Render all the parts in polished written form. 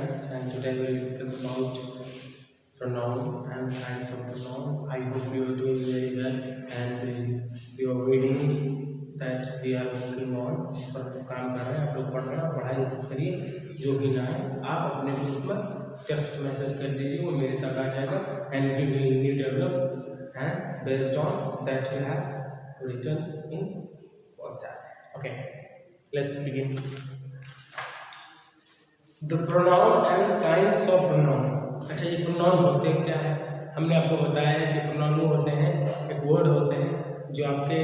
friends, and today we will discuss about pronoun and kinds of pronoun. I hope you are doing very well and you are reading that we are working on पर काम कर रहे हैं। आप लोग पढ़ रहे हैं, पढ़ाई करिए। जो भी ना है आप अपने ग्रुप में टेक्स्ट मैसेज कर दीजिए, वो मेरे तक आ जाएगा and we will develop and based on that you have written in WhatsApp. Okay, let's begin. The pronoun and kinds of pronoun. अच्छा, ये pronoun होते क्या है? हमने आपको बताया है कि pronoun होते हैं, एक word होते हैं जो आपके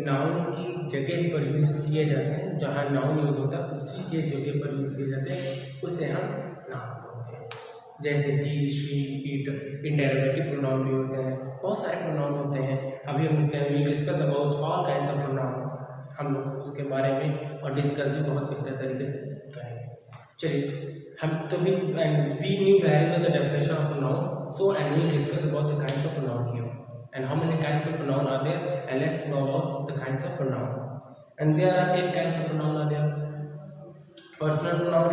noun की जगह पर यूज़ किए जाते हैं। जहाँ noun यूज़ होता है उसी के जगह पर यूज़ किए जाते हैं, उसे हम noun बोलते हैं। जैसे he, she, it, interrogative pronoun भी होते हैं, बहुत सारे pronoun होते हैं। अभी हम उसके discuss about all kinds of pronoun, हम लोग उसके बारे में और डिस्कस भी बहुत बेहतर तरीके से करेंगे। चलिए, हम तो भी and we knew very well the definition of pronoun, so and we discuss about the kinds of pronoun here and how many kinds of pronoun are there, and let's know about the kinds of pronoun. And there are 8 kinds of pronoun are there: personal pronoun,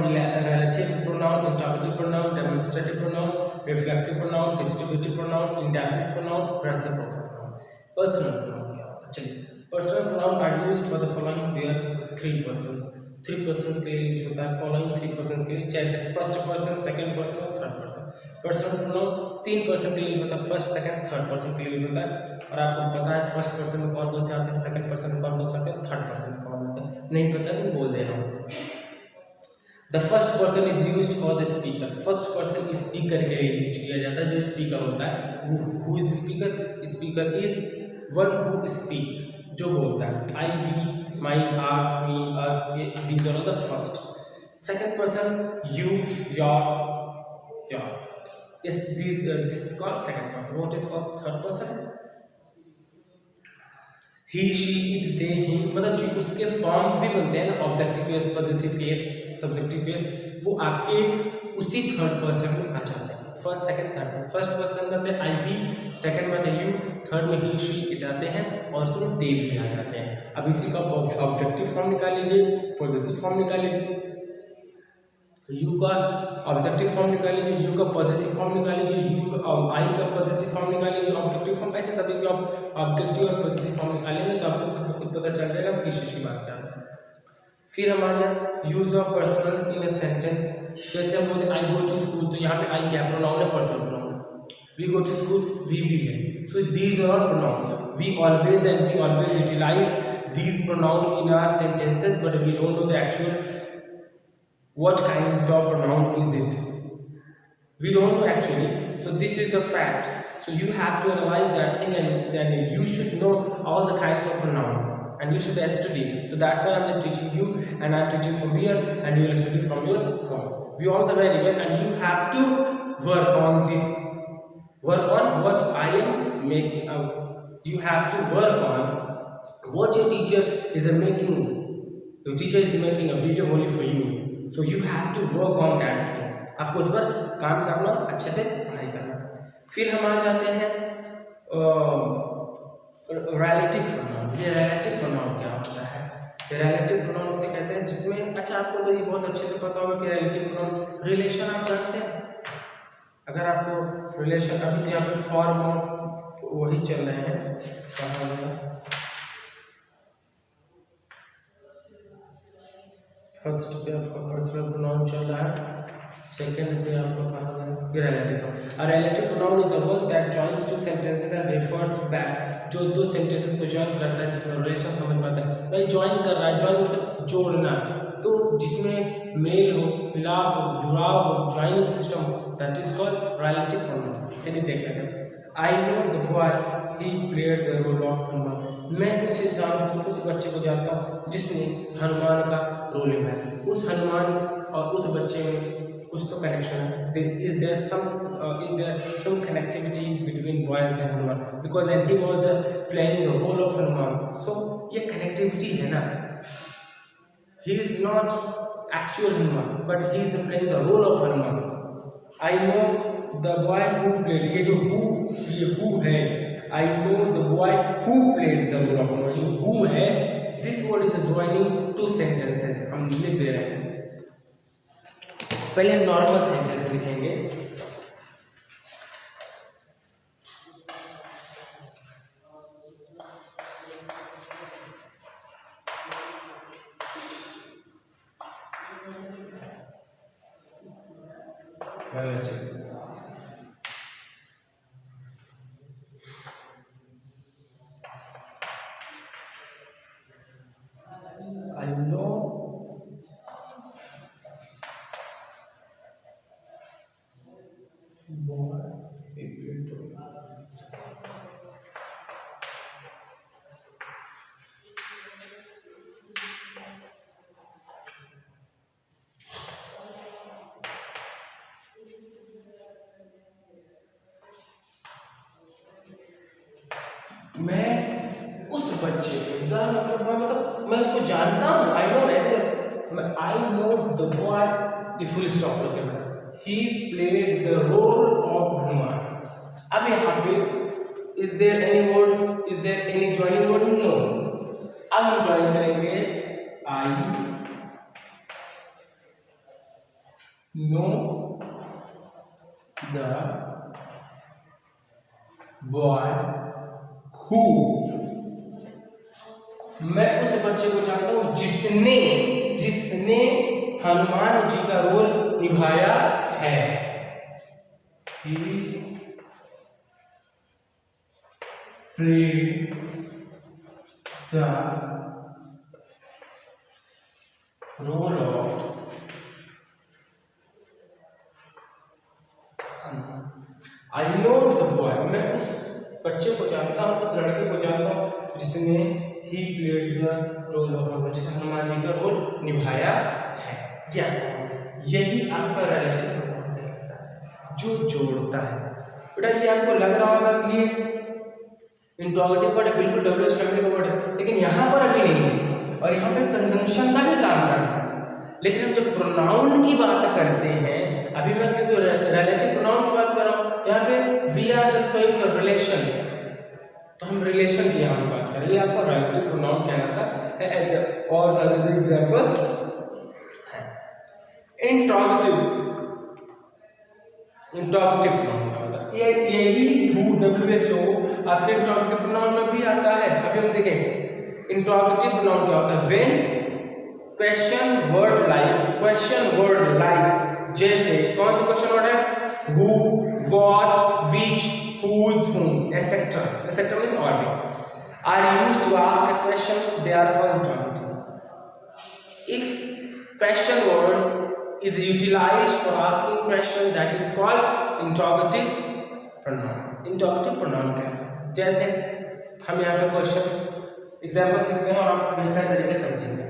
relative pronoun, interrogative pronoun, demonstrative pronoun, reflexive pronoun, distributive pronoun, indefinite pronoun, reciprocal pronoun. Personal pronoun क्या होता है? चलिए, personal pronoun are used for the following. There are 3 persons. 3 persons के लिए use होता है। Following 3 persons के लिए, जैसे फर्स्ट पर्सन, सेकंड पर्सन और third person. Personal pronoun 3 person के लिए यूज होता है, फर्स्ट, सेकंड, थर्ड पर्सन के लिए यूज होता है। और आपको पता है फर्स्ट पर्सन में कौन कौन से आते हैं, सेकंड पर्सन में कौन कौन से आते हैं, थर्ड पर्सन में कौन होता है। नहीं पता तो बोल दे रहा हूँ। The first person is used for the speaker. First person speaker के लिए यूज किया जाता है। जो स्पीकर होता है, who is speaker? Speaker is one who speaks, जो बोलता है। आई, we, my, us, me, us, these are all the first. Second person, you, your. Yes, this is called second person. What is called third person? He, she, it, they, him. मतलब जो उसके forms भी बनते हैं ना, objective case, possessive case, subjective case, वो आपके उसी थर्ड पर्सन में आ जाते हैं। First, second, third. First person में आते आई, वी, सेकंड में आते यू, थर्ड में ही, शी, इट आते हैं और उसमें दे भी आ जाते हैं। अब इसी का ऑब्जेक्टिव फॉर्म निकाल लीजिए, पॉजेसिव फॉर्म निकाल लीजिए, यू का ऑब्जेक्टिव फॉर्म निकाल लीजिए, यू का पॉजेसिव फॉर्म निकाल लीजिए, यू का आई का पॉजेसिव फॉर्म निकाल लीजिए, ऑब्जेक्टिव फॉर्म। ऐसे सभी के आप ऑब्जेक्टिव और पॉजेसिव फॉर्म निकालेंगे तो आपको खुद पता चल जाएगा किस चीज़ की बात कर रहे हैं। फिर हम आ जाए use of personal in a sentence. जैसे हम बोलते आई गो टू स्कूल, तो यहाँ पे आई क्या प्रोनाउन है? Personal pronoun. We go to school, we भी है। So these are all pronouns. We always utilize these pronoun in our sentences, but we don't know the actual what kind of pronoun is it. We don't know actually, so this is the fact. So you have to analyze that thing, and then you should know all the kinds of pronoun, and you should study. So that's why I'm just teaching you, and I'm teaching from here, and you will study from your home. We all the very well, and you have to work on this. Work on what I am making out. You have to work on what your teacher is making. Your teacher is making a video only for you. So you have to work on that thing. आपको उस पर काम करना, अच्छे से पढ़ाई करना। फिर हम आ जाते हैं रिलेटिव प्रोनाउन। ये रिलेटिव प्रोनाउन क्या होता है? रिलेटिव प्रोनाउन उसे कहते हैं जिसमें, अच्छा आपको तो ये बहुत अच्छे से पता होगा कि रिलेटिव प्रोनाउन रिलेशन आप जानते हैं। अगर आपको रिलेशन, अभी तो यहाँ पे फॉर्म वही चल रहे हैं, फर्स्ट पे आपका पर्सनल प्रोनाउन चल रहा है, सेकंड पे आपका कहा गया relative pronoun. A relative pronoun is a word that joins two sentences and refers back. जो दो सेंटेंसेस को जॉइन करता है, जिसमें रिलेशन समझ में आता है। भाई जॉइन कर रहा है, जॉइन मतलब जोड़ना, तो जिसमें मेल हो, मिलाप हो, जुड़ाव हो, जॉइनिंग सिस्टम हो, that is called relative pronoun. चलिए देख लेते हैं। I know the boy he played the role of Hanuman. मैं उस इंसान को, उस बच्चे को जानता हूँ जिसने हनुमान का रोल निभाया। उस हनुमान और उस बच्चे में कुछ तो कनेक्शन है। Is there some connectivity between boys and Hanuman, because and he was playing the role of Hanuman. So ये कनेक्टिविटी है ना। He is not actual Hanuman, but he is playing the role of Hanuman. I know the boy who played, ये जो who है, I know the boy who played the role of Hanuman. ये who है, this word is joining 2 sentences. हम लिख दे रहे हैं। पहले हम नॉर्मल सेंटेंस लिखेंगे। I know boy, मैं उस बच्चे को मतलब मैं उसको जानता हूँ। I know I know the boy full stop के बाद he played the role of Hanuman. अब यहाँ पे is there any word, is there any joining word? No. अब हम ज्वाइन करेंगे I know the boy who, मैं उस बच्चे को जानता हूं जिसने जिसने हनुमान जी का रोल निभाया है। He played the role of I know the boy, मैं उस बच्चे को जानता हूँ, उस लड़के को जानता हूँ जिसने he played the role of, जिसने हनुमान जी का रोल निभाया है। क्या यही आपका रिलेटिव प्रोनाउन कहलाता है, जो जोड़ता है। बेटा ये आपको लग रहा होगा कि ये इंट्रोगेटिव वर्ड है, बिल्कुल डब्ल्यूएच फैमिली का वर्ड है, लेकिन यहाँ पर अभी नहीं है और यहाँ पे कंजंक्शन का भी काम कर रहा है। लेकिन हम जब प्रोनाउन की बात करते हैं, अभी मैं क्योंकि रिलेटिव प्रोनाउन की बात कर रहा हूँ, यहाँ पे we are just showing the relation, तो हम रिलेशन की यहाँ बात करें, ये आपका रिलेटिव प्रोनाउन कहलाता है। ऐसे और सारे एग्जांपल्स हैं। इंट्रोगेटिव प्रोनाउन क्या होता है? यही हु WHO आपके इंट्रोगेटिव प्रोनाउन में भी आता है। अभी हम देखें इंट्रोगेटिव प्रोनाउन क्या होता है। व्हेन क्वेश्चन वर्ड लाइक, जैसे कौन सा क्वेश्चन वर्ड है? Who, what, which, whose, whom, etc. etc. means order are used to ask a questions, they are called interrogative. If question word is utilized for asking question, that is called interrogative pronoun. Interrogative pronoun क्या है? जैसे हम यहाँ पे question example सीखते हैं और आप बेहतर तरीके से समझेंगे।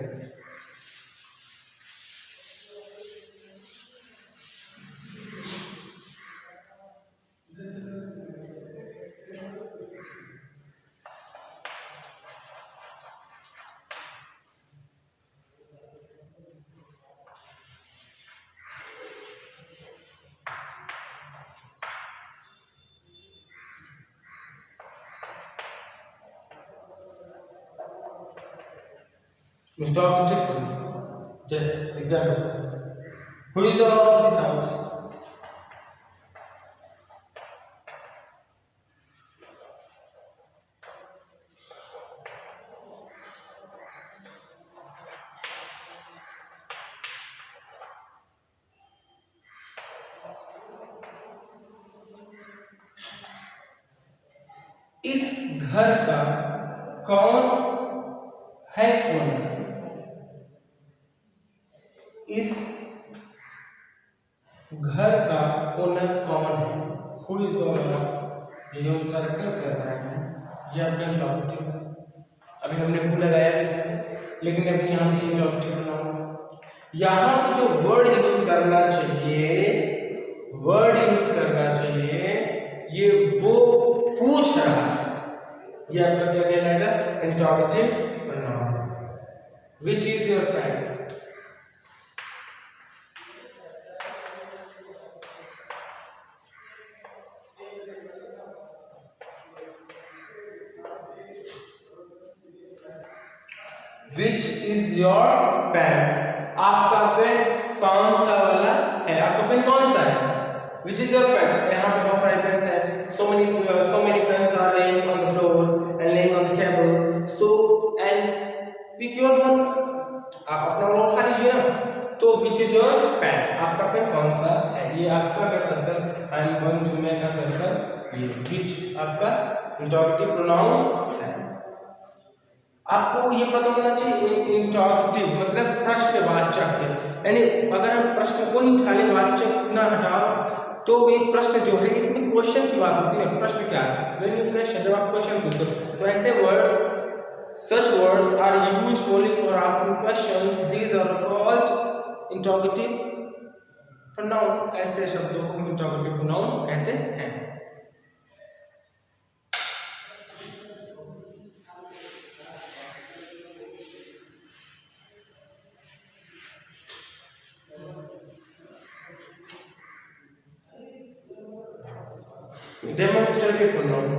Interrogative pronoun, जैसे example, who is the owner of this house? इस घर का कौन है ओनर? इस घर का ओनर कौन है? Who is the owner? ये जो हम सर्कल कर रहे हैं ये आपका इंट्रोगेटिव है। अभी हमने हु लगाया भी था, लेकिन अभी यहाँ पे इंट्रोगेटिव प्रोनाउन है। यहाँ पे जो वर्ड यूज करना चाहिए, ये वो पूछ रहा है, ये आपका क्या कहलाएगा? Interrogative pronoun. Which is your pen? Which is your pen? आपका पेन कौन सा वाला है, आपका पेन कौन सा है, विच इज योर पेन। यहाँ पे बहुत सारे पेन्स हैं, so many pens are laying on the floor and laying on the table, so and pick your one, आप अपना वो उठा लीजिए ना। तो विच इज योर पेन, आपका पेन कौन सा है, ये आपका का circle, I am going to make a circle, ये विच आपका इंटरोगेटिव प्रोनाउन है। आपको ये पता होना चाहिए इंटरोगेटिव मतलब प्रश्नवाचक है, यानी अगर हम प्रश्न को ही खाली वाचक ना हटाओ तो ये प्रश्न जो है इसमें क्वेश्चन की बात होती है। प्रश्न क्या है, व्हेन यू क्वेश्चन, जब आप क्वेश्चन पूछते हो तो ऐसे words, such words are used only for asking questions, these are called interrogative pronoun, ऐसे शब्दों को interrogative pronoun कहते हैं। Demonstrative pronoun,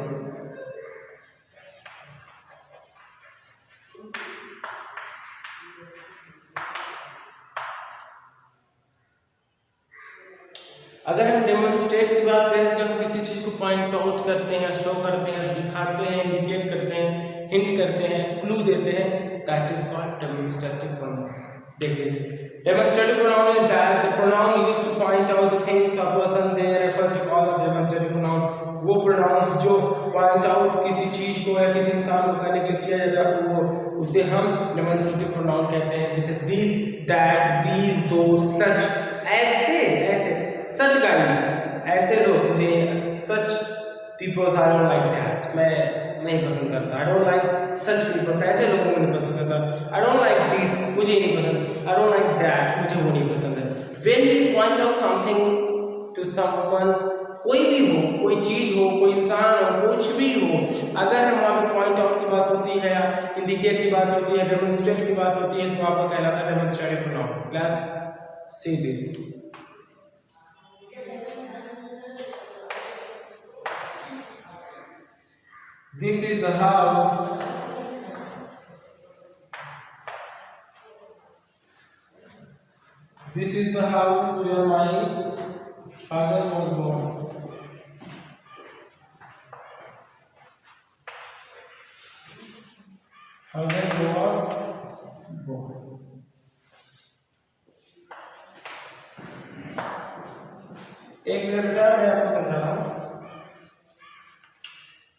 अगर हम डेमोन्स्ट्रेट की बात करें, जब किसी चीज को पॉइंट आउट करते हैं, शो करते हैं, दिखाते हैं, इंडिकेट करते हैं, हिंट करते हैं, क्लू देते हैं, that is called demonstrative pronoun. देखिए, demonstrative pronoun is that the pronoun used to point out the things और person they refer to call a demonstrative pronoun. वो प्रोनाउंस जो पॉइंट आउट किसी चीज को या किसी इंसान को करने के लिए किया जाता है, वो उसे हम डेमोन्स्ट्रेटिव प्रोनाउन कहते हैं। जैसे this, that, these, those, such, ऐसे सच गाइस, ऐसे लोग, मुझे such peoples I don't like that, मैं नहीं पसंद करता। I don't like such peoples, ऐसे लोगों को नहीं पसंद करता। आई डोंट लाइक दिस, मुझे नहीं पसंद। आई डोंट लाइक दैट, मुझे वो नहीं पसंद है। When we point out something to someone, कोई भी हो, कोई चीज हो, कोई इंसान हो, कुछ भी हो, अगर हम वहाँ पे पॉइंट आउट की बात होती है, इंडिकेट की बात होती है, डेमोन्स्ट्रेट की बात होती है, तो आपका कहलाता है demonstrative pronoun. Let's see this. This is the house. This is the house where my father was born. Father was born. एक मिनट बेटा, मैं आपको समझा रहा हूँ।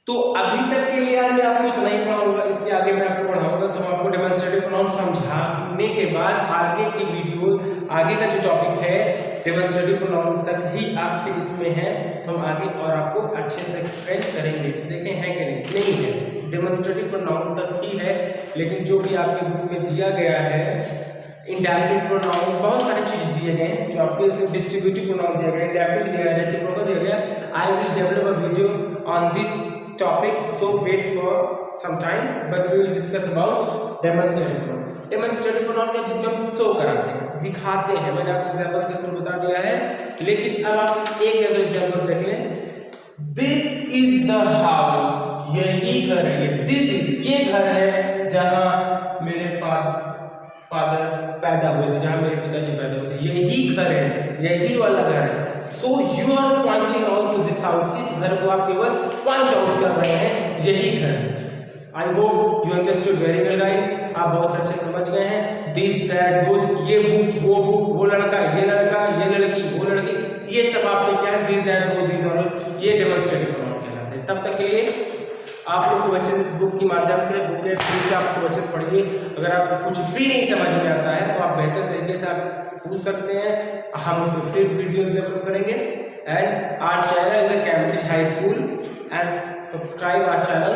तो अभी तक के लिए मैं आपको इतना ही पढ़ाऊंगा, इसके आगे मैं आपको पढ़ाऊंगा। तो हम आपको डेमोन्स्ट्रेटिव प्रोनाउन समझाने के बाद आगे की वीडियोस, आगे का जो टॉपिक है डेमोन्स्ट्रेटिव प्रोनाउन तक ही आपके इसमें है, तो हम आगे और आपको अच्छे से एक्सप्लेन करेंगे। देखें है कि नहीं है, डेमोन्स्ट्रेटिव प्रोनाउन तक ही है, लेकिन जो भी आपके बुक में दिया गया है इंडेफिनिट प्रोनाउन, बहुत सारी चीज दिए गए हैं जो आपके डिस्ट्रीब्यूटिव प्रोनाउन दिया गया, इंडेफिनिट दिया गया, रेसिप्रोकल दिया गया। I will develop a video on this topic, so wait for some time, but we will discuss about demonstrative pronoun. Demonstrative pronoun क्या, जिसमें हम शो कराते हैं, दिखाते हैं। मैंने आपको एग्जांपल्स के थ्रू बता दिया है, लेकिन अब आप एक या दो एग्जांपल देख लें। दिस इज द हाउस, यही घर है, दिस इज, ये घर है जहां मेरे फादर पैदा हुए थे, जहां मेरे पिताजी पैदा हुए थे, यही घर है, यही वाला घर है। So you are pointing out to this house, इस घर को आप केवल पॉइंट आउट कर रहे हैं, यही घर। I hope you understood very well guys, आप बहुत अच्छे समझ गए हैं। दिस, दैट, दोस, ये बुक, वो लड़का, ये लड़का, ये लड़की, वो लड़की, ये सब आपने क्या है, दिस, दैट, दोस, दीज और ये डेमोन्स्ट्रेटिव प्रोनाउन कहलाते हैं। तब तक के लिए आप लोग को अच्छे से इस बुक के माध्यम से, बुक के थ्रू से आपको अच्छे से पढ़िए। अगर आपको कुछ भी नहीं समझ में आता है तो आप बेहतर तरीके से आप पूछ सकते हैं, हम उसमें फिर वीडियोस डेवलप करेंगे। And our channel is a Cambridge high school and subscribe our channel